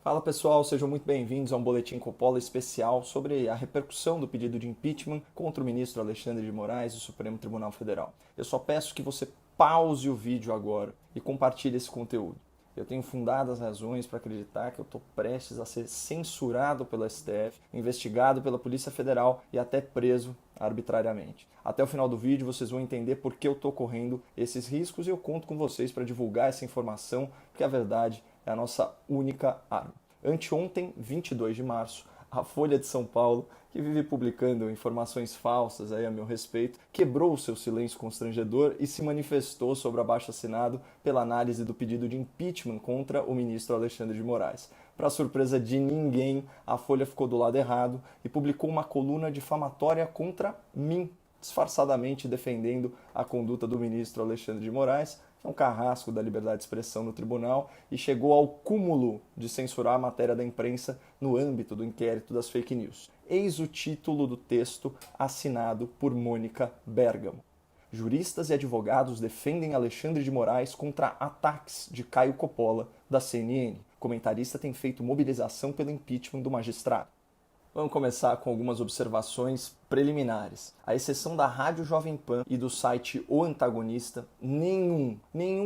Fala pessoal, sejam muito bem-vindos a um Boletim Coppola especial sobre a repercussão do pedido de impeachment contra o ministro Alexandre de Moraes do Supremo Tribunal Federal. Eu só peço que você pause o vídeo agora e compartilhe esse conteúdo. Eu tenho fundadas razões para acreditar que eu estou prestes a ser censurado pelo STF, investigado pela Polícia Federal e até preso arbitrariamente. Até o final do vídeo vocês vão entender por que eu estou correndo esses riscos e eu conto com vocês para divulgar essa informação, porque a verdade é a nossa única arma. Anteontem, 22 de março, a Folha de São Paulo, que vive publicando informações falsas aí a meu respeito, quebrou o seu silêncio constrangedor e se manifestou sobre o abaixo-assinado pela análise do pedido de impeachment contra o ministro Alexandre de Moraes. Para surpresa de ninguém, a Folha ficou do lado errado e publicou uma coluna difamatória contra mim, disfarçadamente defendendo a conduta do ministro Alexandre de Moraes, que é um carrasco da liberdade de expressão no tribunal, e chegou ao cúmulo de censurar a matéria da imprensa no âmbito do inquérito das fake news. Eis o título do texto assinado por Mônica Bergamo. Juristas e advogados defendem Alexandre de Moraes contra ataques de Caio Coppola, da CNN. O comentarista tem feito mobilização pelo impeachment do magistrado. Vamos começar com algumas observações preliminares. À exceção da Rádio Jovem Pan e do site O Antagonista, nenhum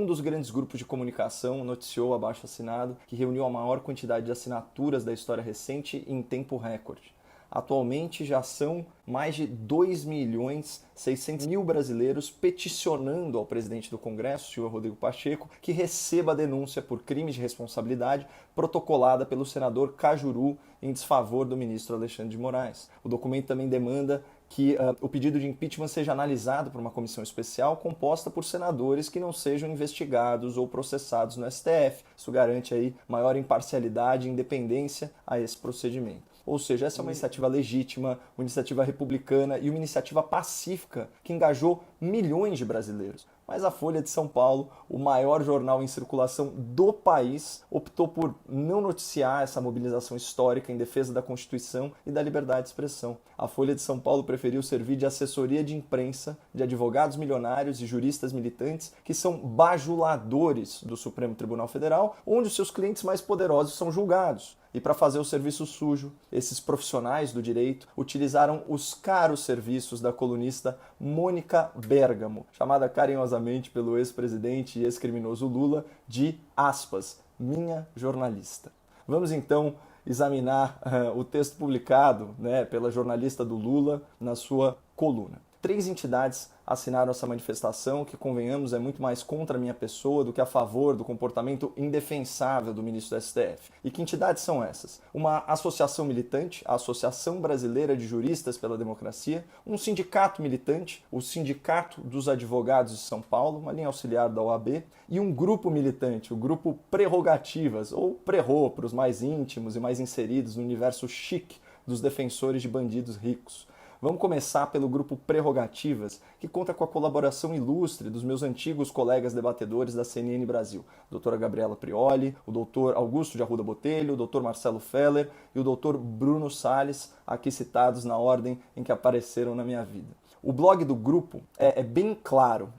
dos grandes grupos de comunicação noticiou o abaixo-assinado, que reuniu a maior quantidade de assinaturas da história recente em tempo recorde. Atualmente já são mais de 2.600.000 brasileiros peticionando ao presidente do Congresso, senhor Rodrigo Pacheco, que receba a denúncia por crimes de responsabilidade protocolada pelo senador Cajuru em desfavor do ministro Alexandre de Moraes. O documento também demanda que o pedido de impeachment seja analisado por uma comissão especial composta por senadores que não sejam investigados ou processados no STF. Isso garante aí maior imparcialidade e independência a esse procedimento. Ou seja, essa é uma iniciativa legítima, uma iniciativa republicana e uma iniciativa pacífica que engajou milhões de brasileiros. Mas a Folha de São Paulo, o maior jornal em circulação do país, optou por não noticiar essa mobilização histórica em defesa da Constituição e da liberdade de expressão. A Folha de São Paulo preferiu servir de assessoria de imprensa de advogados milionários e juristas militantes que são bajuladores do Supremo Tribunal Federal, onde os seus clientes mais poderosos são julgados. E para fazer o serviço sujo, esses profissionais do direito utilizaram os caros serviços da colunista Mônica Bergamo, chamada carinhosamente pelo ex-presidente e ex-criminoso Lula de, aspas, minha jornalista. Vamos então examinar o texto publicado pela jornalista do Lula na sua coluna. 3 entidades assinaram essa manifestação, que, convenhamos, é muito mais contra a minha pessoa do que a favor do comportamento indefensável do ministro do STF. E que entidades são essas? Uma associação militante, a Associação Brasileira de Juristas pela Democracia, um sindicato militante, o Sindicato dos Advogados de São Paulo, uma linha auxiliar da OAB, e um grupo militante, o Grupo Prerrogativas, ou Prerro, para os mais íntimos e mais inseridos no universo chique dos defensores de bandidos ricos. Vamos começar pelo grupo Prerrogativas, que conta com a colaboração ilustre dos meus antigos colegas debatedores da CNN Brasil, a doutora Gabriela Prioli, o doutor Augusto de Arruda Botelho, o doutor Marcelo Feller e o doutor Bruno Salles, aqui citados na ordem em que apareceram na minha vida. O blog do grupo é bem claro.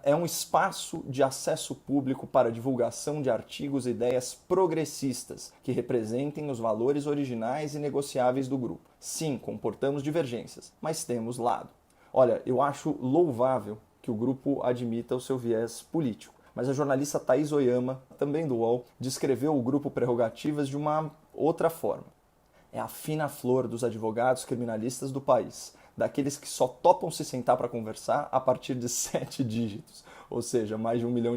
É um espaço de acesso público para divulgação de artigos e ideias progressistas que representem os valores originais e negociáveis do grupo. Sim, comportamos divergências, mas temos lado. Olha, eu acho louvável que o grupo admita o seu viés político, mas a jornalista Thaís Oyama, também do UOL, descreveu o grupo Prerrogativas de uma outra forma. É a fina flor dos advogados criminalistas do país, daqueles que só topam se sentar para conversar a partir de 7 dígitos, ou seja, mais de R$1 milhão.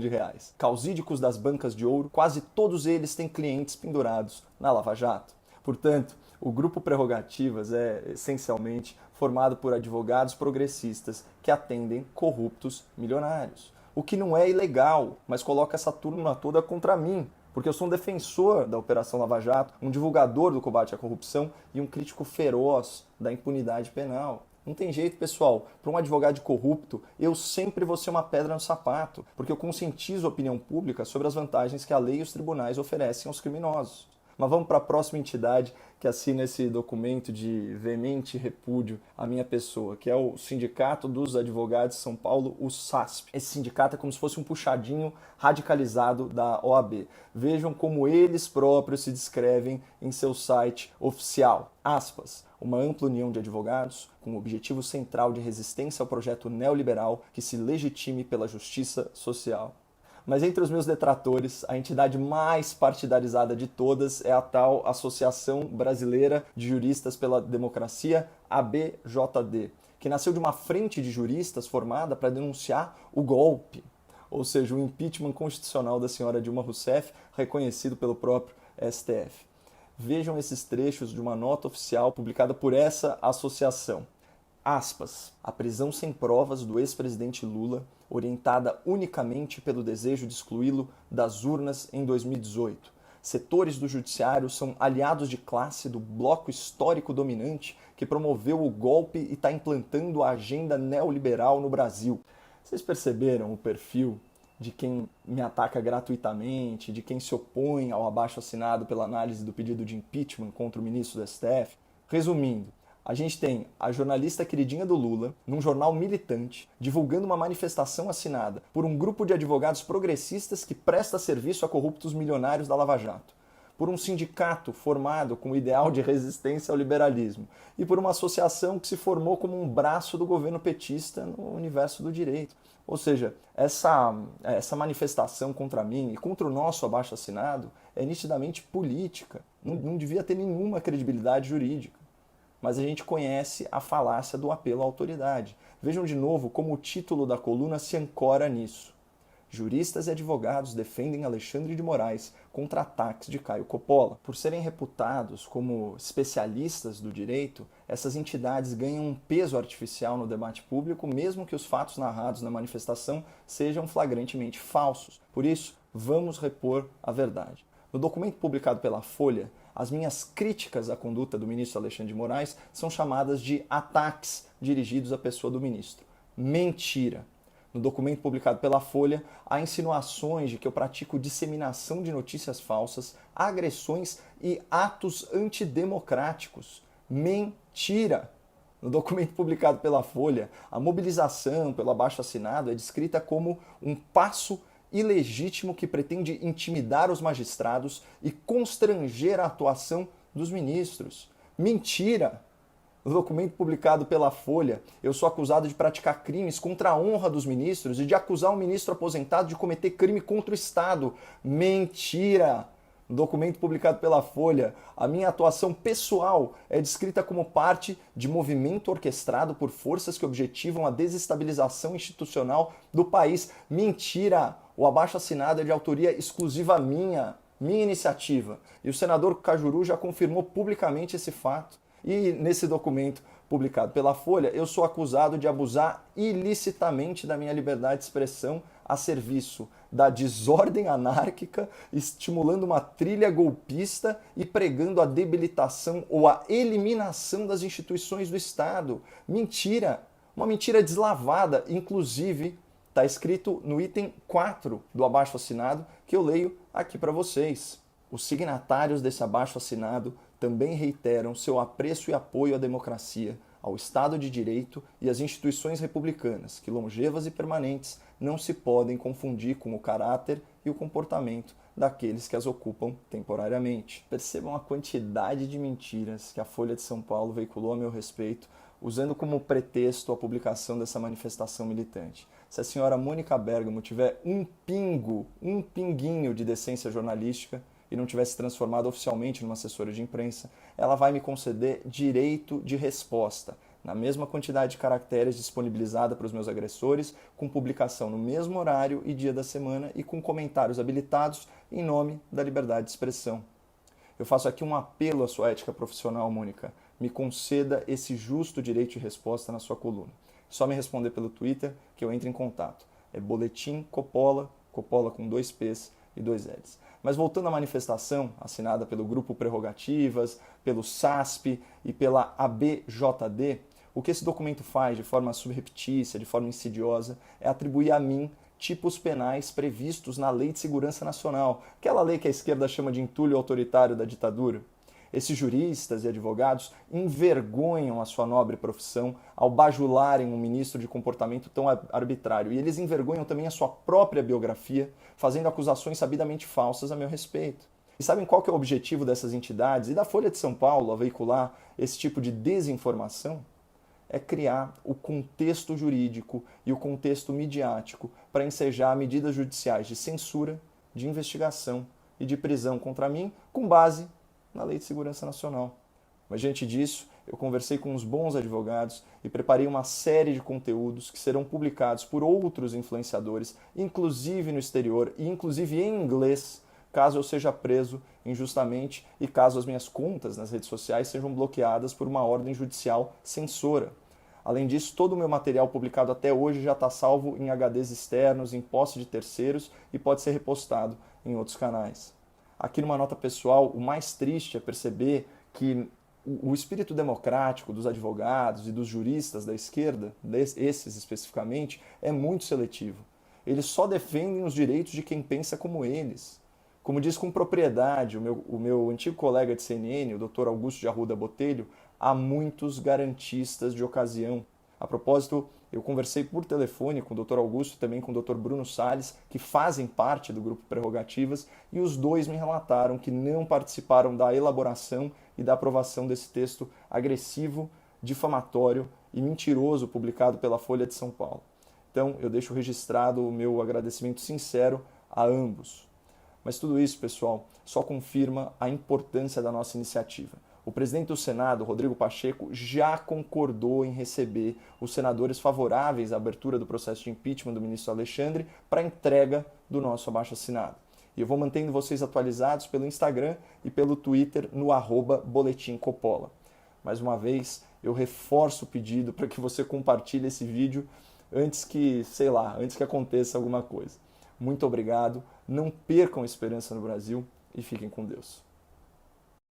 Causídicos das bancas de ouro, quase todos eles têm clientes pendurados na Lava Jato. Portanto, o grupo Prerrogativas é essencialmente formado por advogados progressistas que atendem corruptos milionários. O que não é ilegal, mas coloca essa turma toda contra mim, porque eu sou um defensor da Operação Lava Jato, um divulgador do combate à corrupção e um crítico feroz da impunidade penal. Não tem jeito, pessoal. Para um advogado de corrupto, eu sempre vou ser uma pedra no sapato, porque eu conscientizo a opinião pública sobre as vantagens que a lei e os tribunais oferecem aos criminosos. Mas vamos para a próxima entidade que assina esse documento de veemente repúdio à minha pessoa, que é o Sindicato dos Advogados de São Paulo, o SASP. Esse sindicato é como se fosse um puxadinho radicalizado da OAB. Vejam como eles próprios se descrevem em seu site oficial. Aspas. Uma ampla união de advogados com o objetivo central de resistência ao projeto neoliberal que se legitime pela justiça social. Mas entre os meus detratores, a entidade mais partidarizada de todas é a tal Associação Brasileira de Juristas pela Democracia, ABJD, que nasceu de uma frente de juristas formada para denunciar o golpe, ou seja, o impeachment constitucional da senhora Dilma Rousseff, reconhecido pelo próprio STF. Vejam esses trechos de uma nota oficial publicada por essa associação. Aspas. A prisão sem provas do ex-presidente Lula, orientada unicamente pelo desejo de excluí-lo das urnas em 2018. Setores do judiciário são aliados de classe do bloco histórico dominante que promoveu o golpe e está implantando a agenda neoliberal no Brasil. Vocês perceberam o perfil de quem me ataca gratuitamente, de quem se opõe ao abaixo-assinado pela análise do pedido de impeachment contra o ministro do STF? Resumindo, a gente tem a jornalista queridinha do Lula, num jornal militante, divulgando uma manifestação assinada por um grupo de advogados progressistas que presta serviço a corruptos milionários da Lava Jato, por um sindicato formado com o ideal de resistência ao liberalismo e por uma associação que se formou como um braço do governo petista no universo do direito. Ou seja, essa manifestação contra mim e contra o nosso abaixo-assinado é nitidamente política, não devia ter nenhuma credibilidade jurídica. Mas a gente conhece a falácia do apelo à autoridade. Vejam de novo como o título da coluna se ancora nisso. Juristas e advogados defendem Alexandre de Moraes contra ataques de Caio Coppola. Por serem reputados como especialistas do direito, essas entidades ganham um peso artificial no debate público, mesmo que os fatos narrados na manifestação sejam flagrantemente falsos. Por isso, vamos repor a verdade. No documento publicado pela Folha, as minhas críticas à conduta do ministro Alexandre de Moraes são chamadas de ataques dirigidos à pessoa do ministro. Mentira! No documento publicado pela Folha, há insinuações de que eu pratico disseminação de notícias falsas, agressões e atos antidemocráticos. Mentira! No documento publicado pela Folha, a mobilização pelo abaixo-assinado é descrita como um passo ilegítimo que pretende intimidar os magistrados e constranger a atuação dos ministros. Mentira! No documento publicado pela Folha, eu sou acusado de praticar crimes contra a honra dos ministros e de acusar um ministro aposentado de cometer crime contra o Estado. Mentira! No documento publicado pela Folha, a minha atuação pessoal é descrita como parte de movimento orquestrado por forças que objetivam a desestabilização institucional do país. Mentira! O abaixo-assinado é de autoria exclusiva minha iniciativa. E o senador Cajuru já confirmou publicamente esse fato. E nesse documento publicado pela Folha, eu sou acusado de abusar ilicitamente da minha liberdade de expressão a serviço da desordem anárquica, estimulando uma trilha golpista e pregando a debilitação ou a eliminação das instituições do Estado. Mentira! Uma mentira deslavada, inclusive está escrito no item 4 do abaixo-assinado, que eu leio aqui para vocês. Os signatários desse abaixo-assinado também reiteram seu apreço e apoio à democracia, ao Estado de Direito e às instituições republicanas, que longevas e permanentes não se podem confundir com o caráter e o comportamento daqueles que as ocupam temporariamente. Percebam a quantidade de mentiras que a Folha de São Paulo veiculou a meu respeito, usando como pretexto a publicação dessa manifestação militante. Se a senhora Mônica Bergamo tiver um pinguinho de decência jornalística e não tivesse transformado oficialmente numa assessora de imprensa, ela vai me conceder direito de resposta, na mesma quantidade de caracteres disponibilizada para os meus agressores, com publicação no mesmo horário e dia da semana e com comentários habilitados em nome da liberdade de expressão. Eu faço aqui um apelo à sua ética profissional, Mônica. Me conceda esse justo direito de resposta na sua coluna. É só me responder pelo Twitter que eu entro em contato. É Boletim Coppola, Coppola com 2 P's e 2 L's. Mas voltando à manifestação, assinada pelo Grupo Prerrogativas, pelo SASP e pela ABJD, o que esse documento faz de forma subreptícia, de forma insidiosa, é atribuir a mim tipos penais previstos na Lei de Segurança Nacional, aquela lei que a esquerda chama de entulho autoritário da ditadura. Esses juristas e advogados envergonham a sua nobre profissão ao bajularem um ministro de comportamento tão arbitrário. E eles envergonham também a sua própria biografia, fazendo acusações sabidamente falsas a meu respeito. E sabem qual que é o objetivo dessas entidades e da Folha de São Paulo a veicular esse tipo de desinformação? É criar o contexto jurídico e o contexto midiático para ensejar medidas judiciais de censura, de investigação e de prisão contra mim com base na Lei de Segurança Nacional. Mas diante disso, eu conversei com uns bons advogados e preparei uma série de conteúdos que serão publicados por outros influenciadores, inclusive no exterior e inclusive em inglês, caso eu seja preso injustamente e caso as minhas contas nas redes sociais sejam bloqueadas por uma ordem judicial censora. Além disso, todo o meu material publicado até hoje já está salvo em HDs externos, em posse de terceiros e pode ser repostado em outros canais. Aqui numa nota pessoal, o mais triste é perceber que o espírito democrático dos advogados e dos juristas da esquerda, esses especificamente, é muito seletivo. Eles só defendem os direitos de quem pensa como eles. Como diz com propriedade o meu antigo colega de CNN, o Dr. Augusto de Arruda Botelho, há muitos garantistas de ocasião. A propósito, eu conversei por telefone com o Dr. Augusto e também com o Dr. Bruno Salles, que fazem parte do grupo Prerrogativas, e os dois me relataram que não participaram da elaboração e da aprovação desse texto agressivo, difamatório e mentiroso publicado pela Folha de São Paulo. Então, eu deixo registrado o meu agradecimento sincero a ambos. Mas tudo isso, pessoal, só confirma a importância da nossa iniciativa. O presidente do Senado, Rodrigo Pacheco, já concordou em receber os senadores favoráveis à abertura do processo de impeachment do ministro Alexandre para entrega do nosso abaixo-assinado. E eu vou mantendo vocês atualizados pelo Instagram e pelo Twitter no @Boletim Coppola. Mais uma vez, eu reforço o pedido para que você compartilhe esse vídeo antes que aconteça alguma coisa. Muito obrigado, não percam a esperança no Brasil e fiquem com Deus.